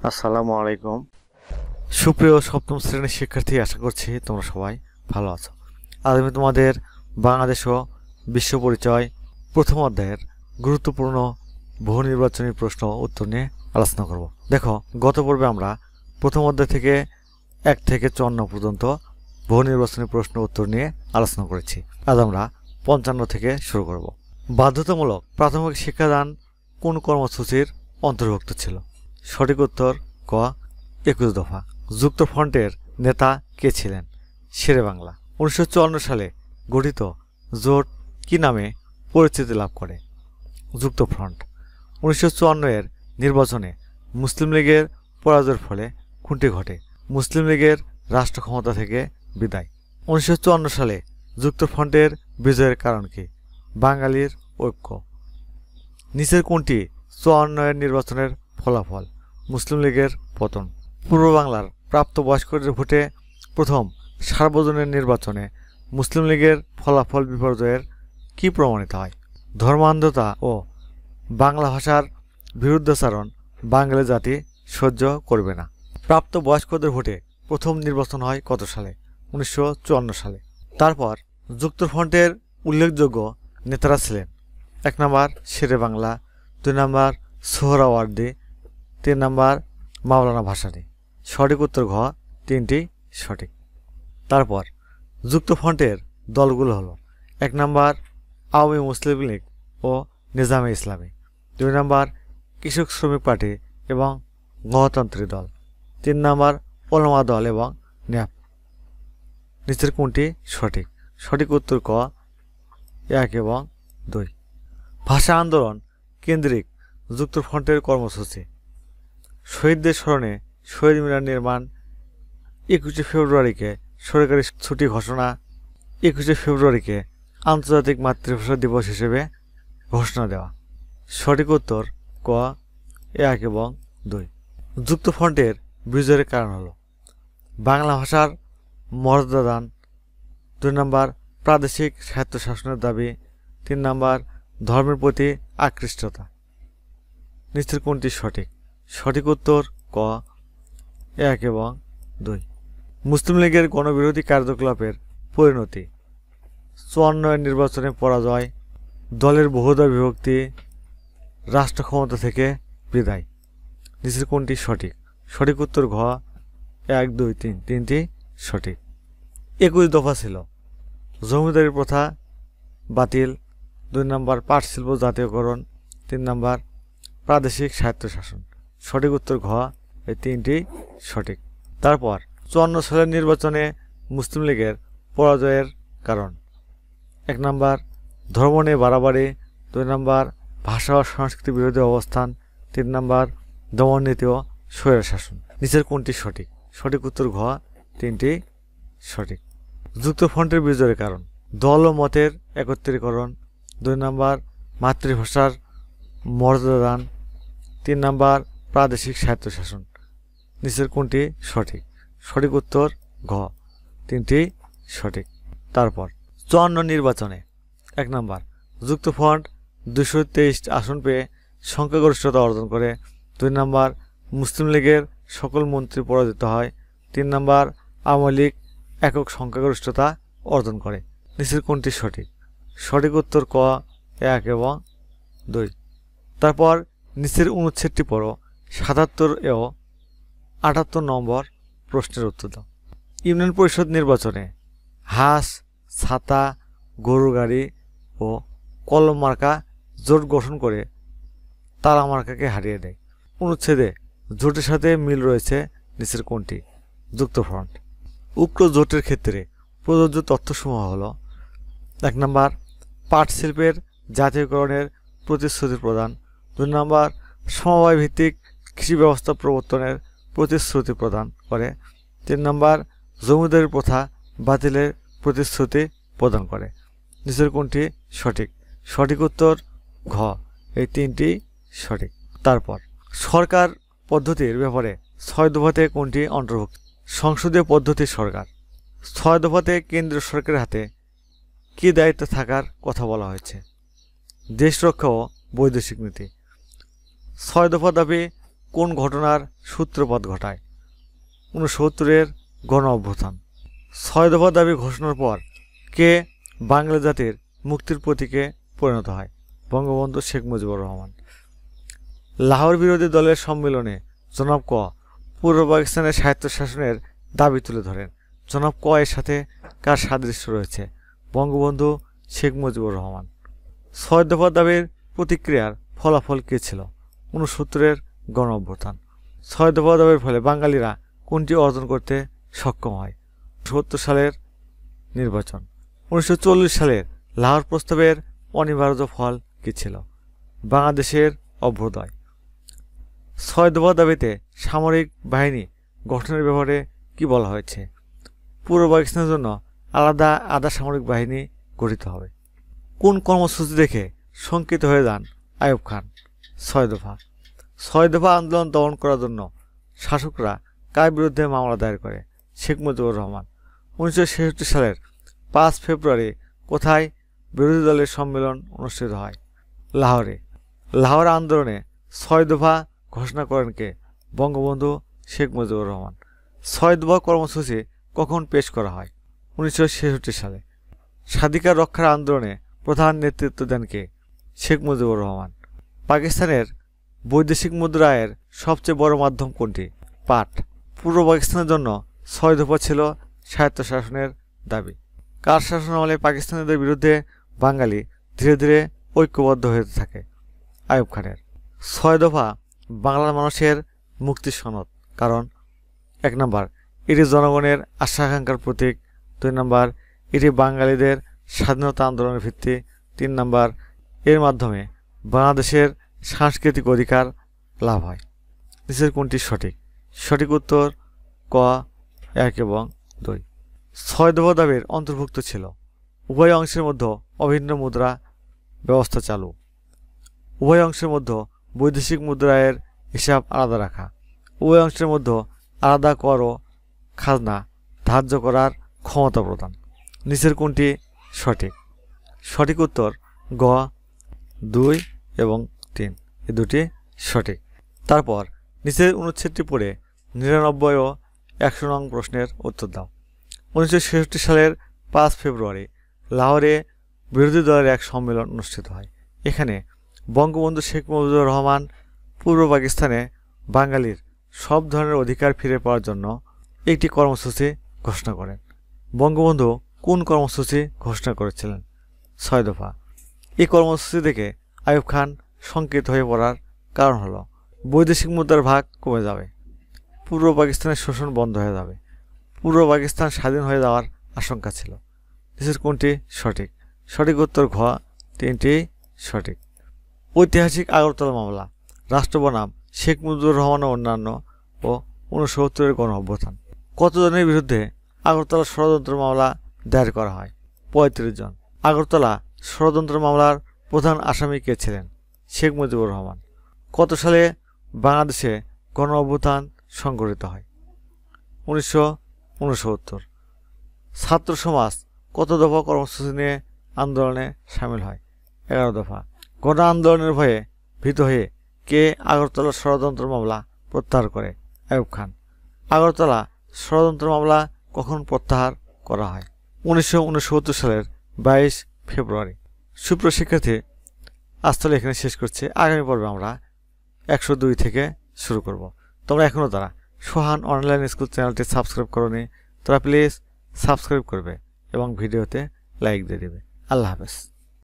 আসসালামু আলাইকুম। সুপ্রিয় সপ্তম শ্রেণীর শিক্ষার্থী, আশা করছি তোমরা সবাই ভালো আছো। আজ আমি তোমাদের বাংলাদেশ ও বিশ্ব পরিচয় প্রথম অধ্যায়ের গুরুত্বপূর্ণ বহু নির্বাচনী প্রশ্ন উত্তর নিয়ে আলোচনা করব। দেখো, গত পর্বে আমরা প্রথম অধ্যায় থেকে 1 থেকে 54 পর্যন্ত বহু নির্বাচনী প্রশ্ন উত্তর নিয়ে আলোচনা করেছি। আজ আমরা 55 থেকে শুরু করব। বাধ্যতামূলক প্রাথমিক শিক্ষাদান কোন কর্মসূচির অন্তর্ভুক্ত ছিল? সঠিক উত্তর ক 21 দফা। যুক্তফ্রন্টের নেতা কে ছিলেন? শেরে বাংলা। 1954 সালে গঠিত জোট কি নামে পরিচিতি লাভ করে? যুক্তফ্রন্ট। 1954 এর নির্বাচনে মুসলিম লীগের পরাজয়ের ফলে কোনটি ঘটে? মুসলিম লীগের রাষ্ট্র ক্ষমতা থেকে বিদায়। 1954 সালে যুক্তফ্রন্টের বিজয়ের কারণ কি? বাঙালির ঐক্য। নিচের কোনটি 54 এর নির্বাচনের ফলাফল? মুসলিম লীগের পতন। পূর্ব বাংলার প্রাপ্তবয়স্কদের ভোটে প্রথম সার্বজনীন নির্বাচনে মুসলিম লীগের ফলাফল বিপর্যয়ের কি প্রমাণিত হয়? ধর্মান্ধতা ও বাংলা ভাষার বিরুদ্ধাচরণ বাঙালি জাতি সহ্য করবে না। প্রাপ্তবয়স্কদের ভোটে প্রথম নির্বাচন হয় কত সালে? 1954 সালে। তারপর যুক্তফ্রন্টের উল্লেখযোগ্য নেতারা ছিলেন: 1 নম্বর শেরে বাংলা, 2 নম্বর সোহরাওয়ার্দী, 3 নম্বর মাওলানা ভাসানী। সঠিক উত্তর ঘ 3টি সঠিক। তারপর যুক্তফ্রন্টের দলগুলো হলো: 1 নম্বর আওয়ামী মুসলিম লীগ ও নিজামে ইসলামী, 2 নম্বর কৃষক শ্রমিক পার্টি এবং গণতান্ত্রিক দল, 3 নম্বর ওলামা দল এবং ন্যাপ। নিচের কোনটি সঠিক? সঠিক উত্তর ক 1 এবং 2। ভাষা আন্দোলন কেন্দ্রিক যুক্তফ্রন্টের কর্মসূচি: শহীদদের স্মরণে শহীদ মিনার নির্মাণ, 21 ফেব্রুয়ারিকে সরকারি ছুটি ঘোষণা, 21 ফেব্রুয়ারিকে আন্তর্জাতিক মাতৃভাষা দিবস হিসেবে ঘোষণা দেওয়া। সঠিক উত্তর ক 1 এবং 2। যুক্তফ্রন্টের বিজয়ের কারণ হলো: বাংলা ভাষার মর্যাদা দান, 2 নম্বর প্রাদেশিক স্বায়ত্তশাসনের দাবি, 3 নম্বর ধর্মের প্রতি আকৃষ্টতা। নিচের কোনটি সঠিক? সঠিক উত্তর ক 1 এবং 2। মুসলিম লীগের গণবিরোধী কার্যকলাপের পরিণতি: 54 এর নির্বাচনে পরাজয়, দলের বহুদল বিভক্তি, রাষ্ট্র ক্ষমতা থেকে বিদায়। নিচের কোনটি সঠিক? সঠিক উত্তর ঘ 1, 2, 3, 3টি সঠিক। 21 দফা ছিল: জমিদারি প্রথা বাতিল, 2 নম্বর পাট শিল্প জাতীয়করণ, 3 নম্বর প্রাদেশিক স্বায়ত্তশাসন। সঠিক উত্তর ঘ, এই 3টি সঠিক। তারপর 54 সালের নির্বাচনে মুসলিম লীগের পরাজয়ের কারণ: 1 নম্বর ধর্ম নিয়ে বাড়াবাড়ি, 2 নম্বর ভাষা ও সংস্কৃতি বিরোধী অবস্থান, 3 নম্বর দমননীতি ও স্বৈরশাসন। নিচের কোনটি সঠিক? সঠিক উত্তর ঘ 3টি সঠিক। যুক্তফ্রন্টের বিজয়ের কারণ: দল ও মতের একত্রীকরণ, 2 নম্বর মাতৃভাষার মর্যাদা দান, 3 নম্বর প্রাদেশিক স্বায়ত্তশাসন। নিচের কোনটি সঠিক? সঠিক উত্তর ঘ 3টি সঠিক। তারপর 54 নির্বাচনে: 1 নম্বর যুক্তফ্রন্ট 223 আসন পেয়ে সংখ্যাগরিষ্ঠতা অর্জন করে, 2 নম্বর মুসলিম লীগের সকল মন্ত্রী পরাজিত হয়, 3 নম্বর আওয়ামী লীগ একক সংখ্যাগরিষ্ঠতা অর্জন করে। নিচের কোনটি সঠিক? সঠিক উত্তর ক 1 এবং 2। তারপর নিচের অনুচ্ছেদটি পড়ো, 77 ও 78 নম্বর প্রশ্নের উত্তর দাও। ইউনিয়ন পরিষদ নির্বাচনে হাঁস, ছাতা, গরু গাড়ি ও কলম মার্কা জোট গঠন করে তালা মার্কাকে হারিয়ে দেয়। অনুচ্ছেদে জোটের সাথে মিল রয়েছে নিচের কোনটি? যুক্তফ্রন্ট। উক্ত জোটের ক্ষেত্রে প্রযোজ্য তথ্যসমূহ হল: 1 নম্বর পাট শিল্পের জাতীয়করণের প্রতিশ্রুতি প্রদান, 2 নম্বর সমবায় ভিত্তিক কৃষি ব্যবস্থা প্রবর্তনের প্রতিশ্রুতি প্রদান করে, 3 নম্বর জমিদারি প্রথা বাতিলের প্রতিশ্রুতি প্রদান করে। নিচের কোনটি সঠিক? সঠিক উত্তর ঘ, এই 3টি সঠিক। তারপর সরকার পদ্ধতির ব্যাপারে 6 দফাতে কোনটি অন্তর্ভুক্ত? সংসদীয় পদ্ধতির সরকার। 6 দফাতে কেন্দ্রীয় সরকারের হাতে কী দায়িত্ব থাকার কথা বলা হয়েছে? দেশ রক্ষা ও বৈদেশিক নীতি। 6 দফা দাবি কোন ঘটনার সূত্রপাত ঘটায়? 69-এর গণ অভ্যুত্থান। 6 দফা দাবি ঘোষণার পর কে বাঙালি জাতির মুক্তির প্রতীকে পরিণত হয়? বঙ্গবন্ধু শেখ মুজিবুর রহমান। লাহোর বিরোধী দলের সম্মেলনে জনাব ক পূর্ব পাকিস্তানের স্বায়ত্তশাসনের দাবি তুলে ধরেন। জনাব ক এর সাথে কার সাদৃশ্য রয়েছে? বঙ্গবন্ধু শেখ মুজিবুর রহমান। 6 দফা দাবির প্রতিক্রিয়ার ফলাফল কী ছিল? 69-এর গণ অভ্যুত্থান। 6 দফা দাবির ফলে বাঙালিরা কোনটি অর্জন করতে সক্ষম হয়? 70 সালের নির্বাচন। 1940 সালের লাহোর প্রস্তাবের অনিবার্য ফল কী ছিল? বাংলাদেশের অভ্যুদয়। 6 দফা দাবিতে সামরিক বাহিনী গঠনের ব্যাপারে কি বলা হয়েছে? পূর্ব পাকিস্তানের জন্য আলাদা আধা সামরিক বাহিনী গঠিত হবে। কোন কর্মসূচি দেখে শঙ্কিত হয়ে যান আইয়ুব খান? 6 দফা। 6 দফা আন্দোলন দমন করার জন্য শাসকরা কার বিরুদ্ধে মামলা দায়ের করে? শেখ মুজিবুর রহমান। 1966 সালের 5 ফেব্রুয়ারি কোথায় বিরোধী দলের সম্মেলন অনুষ্ঠিত হয়? লাহোরে। লাহোর আন্দোলনে 6 দফা ঘোষণা করেন কে? বঙ্গবন্ধু শেখ মুজিবুর রহমান। 6 দফা কর্মসূচি কখন পেশ করা হয়? 1966 সালে। স্বাধিকার রক্ষার আন্দোলনে প্রধান নেতৃত্ব দেন কে? শেখ মুজিবুর রহমান। পাকিস্তানের বৈদেশিক মুদ্রা আয়ের সবচেয়ে বড় মাধ্যম কোনটি? পাট। পূর্ব পাকিস্তানের জন্য 6 দফা ছিল স্বায়ত্তশাসনের দাবি। কার শাসনামলে পাকিস্তানিদের বিরুদ্ধে বাঙালি ধীরে ধীরে ঐক্যবদ্ধ হতে থাকে? আইয়ুব খানের। 6 দফা বাংলার মানুষের মুক্তির সনদ, কারণ 1 নম্বর এটি জনগণের আশা আকাঙ্ক্ষার প্রতীক, 2 নম্বর এটি বাঙালিদের স্বাধীনতা আন্দোলনের ভিত্তি, 3 নম্বর এর মাধ্যমে বাংলাদেশের সাংস্কৃতিক অধিকার লাভ হয়। নিচের কোনটি সঠিক? সঠিক উত্তর ক 1 এবং 2। 6 দফা দাবির অন্তর্ভুক্ত ছিল উভয় অংশের মধ্যে অভিন্ন মুদ্রা ব্যবস্থা চালু, উভয় অংশের মধ্যে বৈদেশিক মুদ্রায়ের হিসাব আলাদা রাখা, উভয় অংশের মধ্যে আলাদা কর ও খাজনা ধার্য করার ক্ষমতা প্রদান। নিচের কোনটি সঠিক? সঠিক উত্তর গ 2 এবং 3, এই দুটি সঠিক। তারপর নিচের অনুচ্ছেদটি পড়ে 99 ও 100 নং প্রশ্নের উত্তর দাও। 1966 সালের 5 ফেব্রুয়ারি লাহোরে বিরোধী দলের এক সম্মেলন অনুষ্ঠিত হয়। এখানে বঙ্গবন্ধু শেখ মুজিবুর রহমান পূর্ব পাকিস্তানে বাঙালির সব ধরনের অধিকার ফিরে পাওয়ার জন্য একটি কর্মসূচি ঘোষণা করেন। বঙ্গবন্ধু কোন কর্মসূচি ঘোষণা করেছিলেন? 6 দফা। এই কর্মসূচি দেখে আইয়ুব খান শঙ্কিত হয়ে পড়ার কারণ হলো বৈদেশিক মুদ্রার ভাগ কমে যাবে, পূর্ব পাকিস্তানের শোষণ বন্ধ হয়ে যাবে, পূর্ব পাকিস্তান স্বাধীন হয়ে যাওয়ার আশঙ্কা ছিল। নিচের কোনটি সঠিক? সঠিক উত্তর ঘ 3টি সঠিক। ঐতিহাসিক আগরতলা মামলা, রাষ্ট্র বনাম শেখ মুজিবুর রহমান ও অন্যান্য ও 69-এর গণ অভ্যুত্থান। কতজনের বিরুদ্ধে আগরতলা ষড়যন্ত্র মামলা দায়ের করা হয়? 35 জন। আগরতলা ষড়যন্ত্র মামলার প্রধান আসামি কে ছিলেন? শেখ মুজিবুর রহমান। কত সালে বাংলাদেশে গণ অভ্যুত্থান সংঘটিত হয়? 1969। ছাত্র সমাজ কত দফা কর্মসূচি নিয়ে আন্দোলনে সামিল হয়? 11 দফা। গণ আন্দোলনের ভয়ে ভীত হয়ে কে আগরতলা ষড়যন্ত্র মামলা প্রত্যাহার করে? আইয়ুব খান। আগরতলা ষড়যন্ত্র মামলা কখন প্রত্যাহার করা হয়? 1969 সালের 22 ফেব্রুয়ারি। সুপ্রিয় শিক্ষার্থী, আজ তাহলে এখানে শেষ করছি। আগামী পর্বে আমরা 102 থেকে শুরু করব। তোমরা এখনও তারা সোহান অনলাইন স্কুল চ্যানেলটি সাবস্ক্রাইব করোনি, তারা প্লিজ সাবস্ক্রাইব করবে এবং ভিডিওতে লাইক দিয়ে দেবে। আল্লাহ হাফেজ।